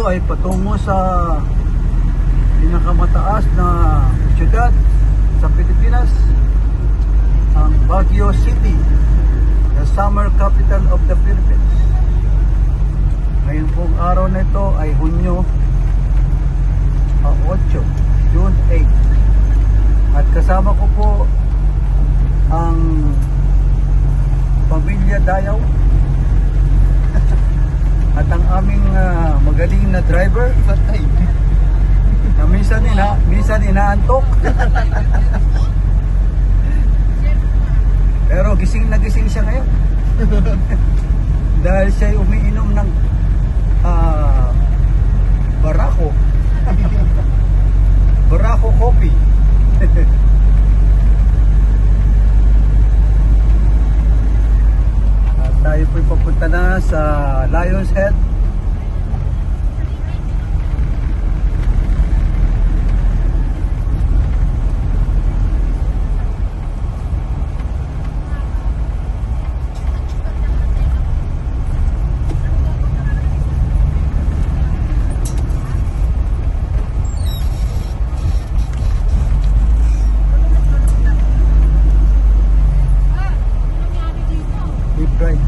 ay patungo sa pinakamataas na syudad sa Pilipinas, ang Baguio City, the summer capital of the Philippines. Ngayon pong araw na ito ay Hunyo 8, June 8. At kasama ko po ang pamilya Dayaw at ang aming magaling na driver na minsan inaantok. Pero gising na gising siya ngayon. Dahil siya umiinom ng Barako coffee. At tayo po'y papunta na sa Lion's Head. Right.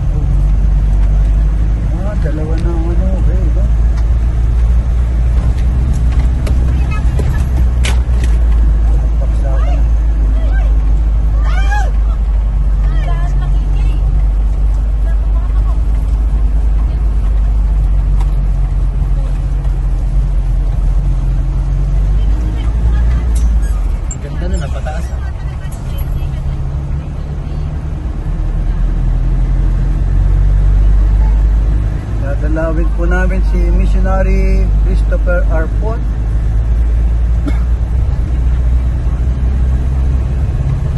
Dalawa na okay, ba? Paksakan. Ganda na, napataas. Dalawin po namin si Missionary Christopher Arpon.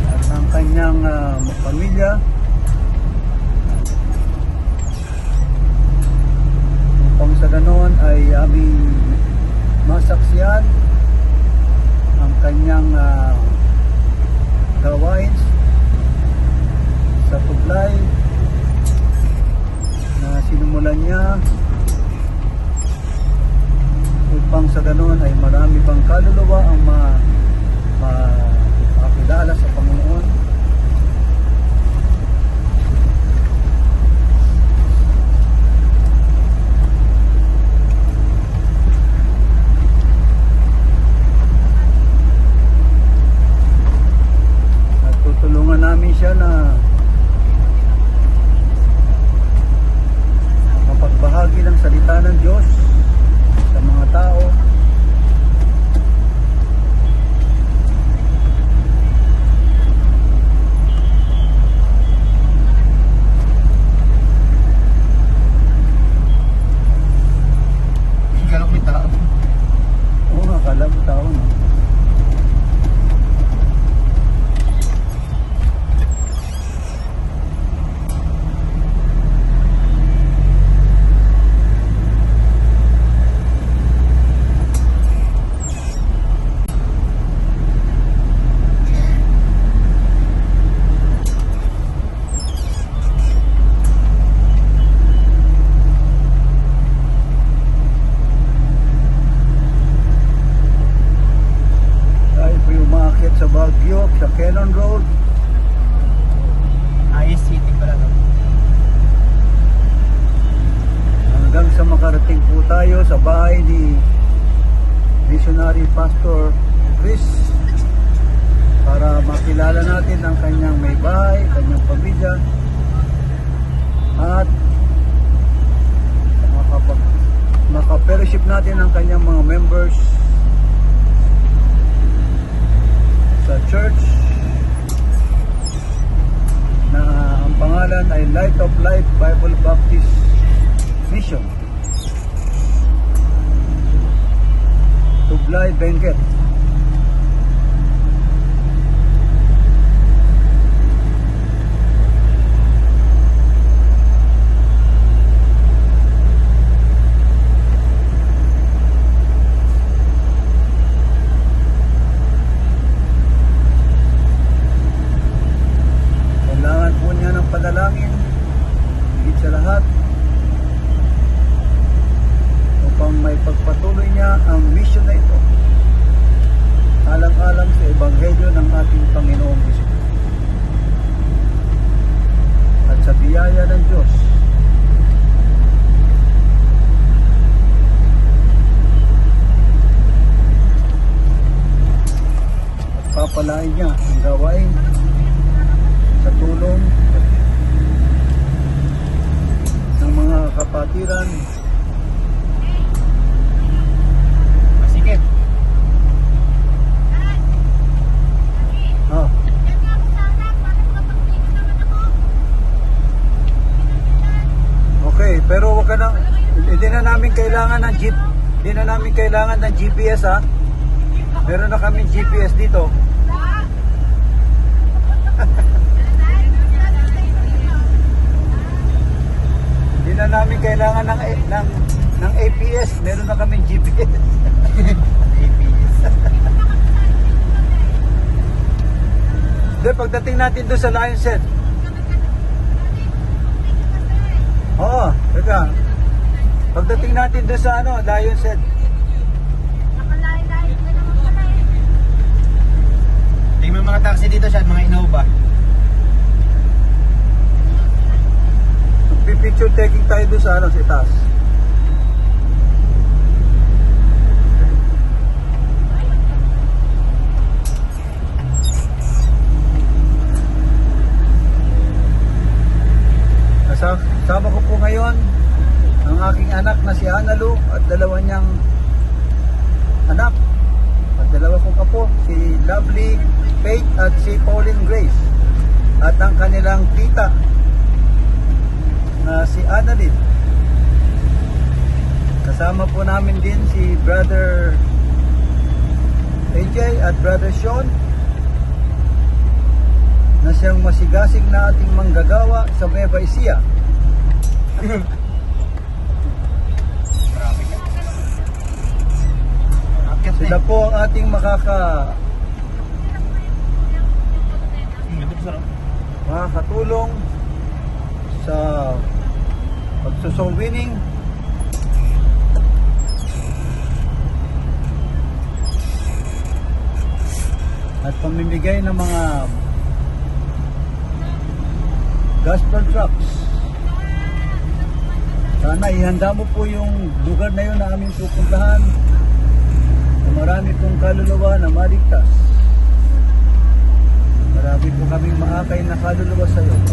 At ang kanyang pamilya. Upang sa ganon ay aming masaksiyan ang kanyang gawain sa Tublay na sinumulan niya, upang sa ganon ay marami pang kaluluwa ang makakilala sa Panginoon. At tutulungan namin siya na pagbahagi ng salita ng Diyos sa mga tao. Kala ko may tao. Oo nga, kala ko tao na. Sa Baguio, sa Cannon Road. IS City pala, no? Hanggang sa makarating po tayo sa bahay ni Missionary Pastor Chris para makilala natin ang kanyang may bahay, kanyang pamilya, at maka-fellowship natin ang kanyang mga members sa church na ang pangalan ay Light of Life Bible Baptist Mission, Tublay, Benguet. upang may ating Panginoong Hesus. At sa biyaya ng Diyos, at papalain niya ang gawain sa tulong ng mga kapatiran. Masikip. Ah, okay, pero wag ka na, hindi na namin kailangan ng jeep, hindi na namin kailangan ng GPS ha. Meron na kaming GPS dito. Hindi na namin kailangan ng APS, meron na kaming GPS. Hindi, pagdating natin doon sa Lion's Head. Oo, teka. Pagdating natin doon sa Lion's Head. Tingnan mo mga taxi dito siya, mga Innova. Picture taking tayo doon sa sa itaas. Kasama ko po ngayon ang aking anak na si Analu at dalawa niyang anak at dalawa kong apo, si Lovely Faith at si Pauline Grace, at ang kanilang tita na si Annalyn. Kasama po namin din si Brother AJ at Brother Sean na siyang masigasig na ating manggagawa sa Nueva Ecija. Sila po ang ating makakatulong sa pagsosoul winning at pamimigay ng mga gospel tracts. Sana ihanda mo po yung lugar na yun na aming pupuntahan na marami pong kaluluwa na maligtas. Marami po kaming maakay na kaluluwa sa iyo.